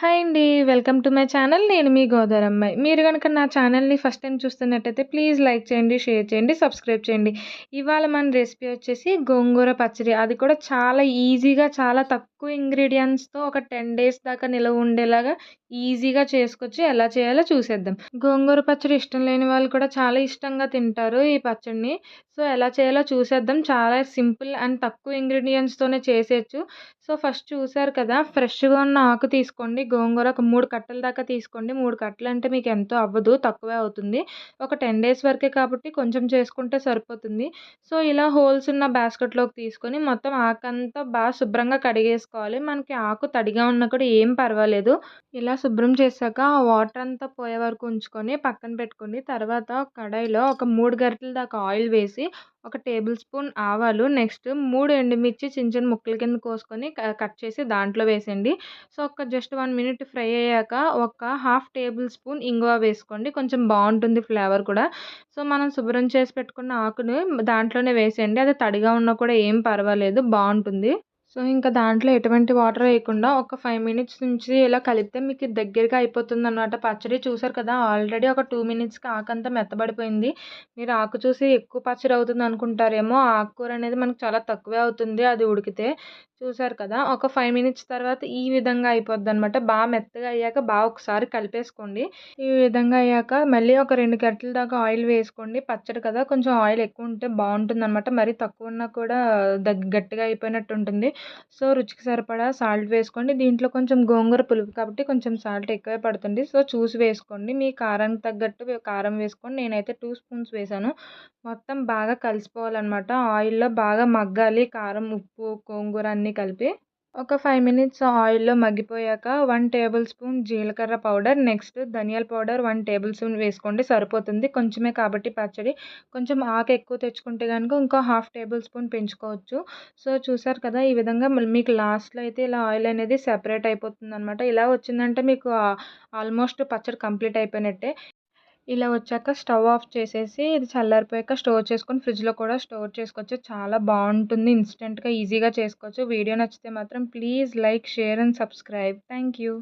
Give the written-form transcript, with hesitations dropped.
Hi అండి. Welcome to my channel. నేను మీ గోదారమ్మాయి. మీరు గనక నా ఛానల్‌ని ఫస్ట్ టైమ్ చూస్తున్నట్టయితే ప్లీజ్ లైక్ చేయండి, షేర్ చేయండి, సబ్స్క్రైబ్ చేయండి. ఇవాళ మన రెసిపీ వచ్చేసి గోంగూర పచ్చడి. అది కూడా చాలా ఈజీగా, చాలా తక్కువ ఇంగ్రీడియెంట్స్‌తో ఒక 10 డేస్ దాకా నిలవ ఉండేలాగా ఈజీగా చేసుకోవచ్చు. ఎలా చేయాలో చూసేద్దాం. గోంగూర పచ్చడి ఇష్టం లేని వాళ్ళు కూడా చాలా ఇష్టంగా తింటారు ఈ పచ్చడిని. సో, ఎలా చేయాలో చూసేద్దాం. చాలా సింపుల్ అండ్ తక్కువ ఇంగ్రీడియెంట్స్‌తోనే చేసేయొచ్చు. సో, ఫస్ట్ చూసారు కదా! ఫ్రెష్‌గా ఉన్న ఆకు తీసుకోండి. గోంగూర ఒక 3 కట్టల దాకా తీసుకోండి. 3 కట్టలంటే మీకు ఎంతో అవ్వదు. తక్కువే అవుతుంది. ఒక 10 డేస్ వరకే కాబట్టి కొంచెం చేసుకుంటే సరిపోతుంది. సో, ఇలా హోల్స్ ఉన్న బాస్కెట్‌లోకి తీసుకొని మొత్తం ఆకంతా శుభ్రంగా కడిగేసుకోవాలి. మనకి ఆకు తడిగా ఉన్నా కూడా ఏం పర్వాలేదు. ఇలా శుభ్రం చేశాక ఆ వాటర్ అంతా పోయే వరకు ఉంచుకొని పక్కన పెట్టుకోండి. తర్వాత కడాయిలో ఒక 3 గరిటెల దాకా ఆయిల్ వేసి, ఒక టేబుల్ స్పూన్ ఆవాలు, నెక్స్ట్ 3 ఎండుమిర్చి చిన్న చిన్న ముక్కల కింద కోసుకొని కట్ చేసి దాంట్లో వేసేయండి. సో, ఒక జస్ట్ 1 మినిట్ ఫ్రై అయ్యాక ఒక హాఫ్ టేబుల్ స్పూన్ ఇంగువ వేసుకోండి. కొంచెం బావుంటుంది ఫ్లేవర్ కూడా. సో, మనం శుభ్రం చేసి పెట్టుకున్న ఆకుని దాంట్లోనే వేసేయండి. అది తడిగా ఉన్నా కూడా ఏం పర్వాలేదు, బావుంటుంది. సో, ఇంకా దాంట్లో ఎటువంటి వాటర్ వేయకుండా ఒక 5 మినిట్స్ నుంచి ఇలా కలిపితే మీకు దగ్గరగా అయిపోతుందనమాట పచ్చడి. చూసారు కదా! ఆల్రెడీ ఒక 2 మినిట్స్‌కి ఆకంతా మెత్తబడిపోయింది. మీరు ఆకు చూసి ఎక్కువ పచ్చడి అవుతుంది అనుకుంటారేమో! ఆకుకూర అనేది మనకు చాలా తక్కువే అవుతుంది అది ఉడికితే. చూసారు కదా! ఒక 5 మినిట్స్ తర్వాత ఈ విధంగా అయిపోద్దనమాట. మెత్తగా అయ్యాక ఒకసారి కలిపేసుకోండి. ఈ విధంగా అయ్యాక మళ్ళీ ఒక 2 గరిటెల దాకా ఆయిల్ వేసుకోండి. పచ్చడి కదా! కొంచెం ఆయిల్ ఎక్కువుంటే బావుంటుందనమాట. మరీ తక్కువున్నా కూడా గట్టిగా అయిపోయినట్టు ఉంటుంది. సో, రుచికి సరిపడా సాల్ట్ వేసుకోండి. దీంట్లో కొంచెం గోంగూర పులుపు కాబట్టి కొంచెం సాల్ట్ ఎక్కువే పడుతుంది. సో, చూసి వేసుకోండి. మీ కారానికి తగ్గట్టు కారం వేసుకోండి. నేనైతే 2 స్పూన్స్ వేశాను. మొత్తం బాగా కలిసిపోవాలనమాట. ఆయిల్‌లో బాగా మగ్గాలి కారం, ఉప్పు, గోంగూర అన్నీ కలిపి. ఒక 5 మినిట్స్ ఆయిల్‌లో మగ్గిపోయాక 1 టేబుల్ స్పూన్ జీలకర్ర పౌడర్, నెక్స్ట్ ధనియాల పౌడర్ 1 టేబుల్ స్పూన్ వేసుకోండి సరిపోతుంది. కొంచెమే కాబట్టి పచ్చడి. కొంచెం ఆకు ఎక్కువ తెచ్చుకుంటే గనుక ఇంకో హాఫ్ టేబుల్ స్పూన్ పెంచుకోవచ్చు. సో, చూసారు కదా! ఈ విధంగా మీకు లాస్ట్‌లో అయితే ఇలా ఆయిల్ అనేది సెపరేట్ అయిపోతుందనమాట. ఇలా వచ్చిందంటే మీకు ఆల్మోస్ట్ పచ్చడి కంప్లీట్ అయిపోయినట్టే. ఇలా వచ్చాక స్టవ్ ఆఫ్ చేసేసి ఇది చల్లారిపోయాక స్టోర్ చేసుకొని ఫ్రిడ్జ్‌లో కూడా స్టోర్ చేసుకోవచ్చు. చాలా బావుంటుంది. ఇన్‌స్టంట్‌గా ఈజీగా చేసుకోవచ్చు. వీడియో నచ్చితే మాత్రం please like, share and subscribe. Thank you.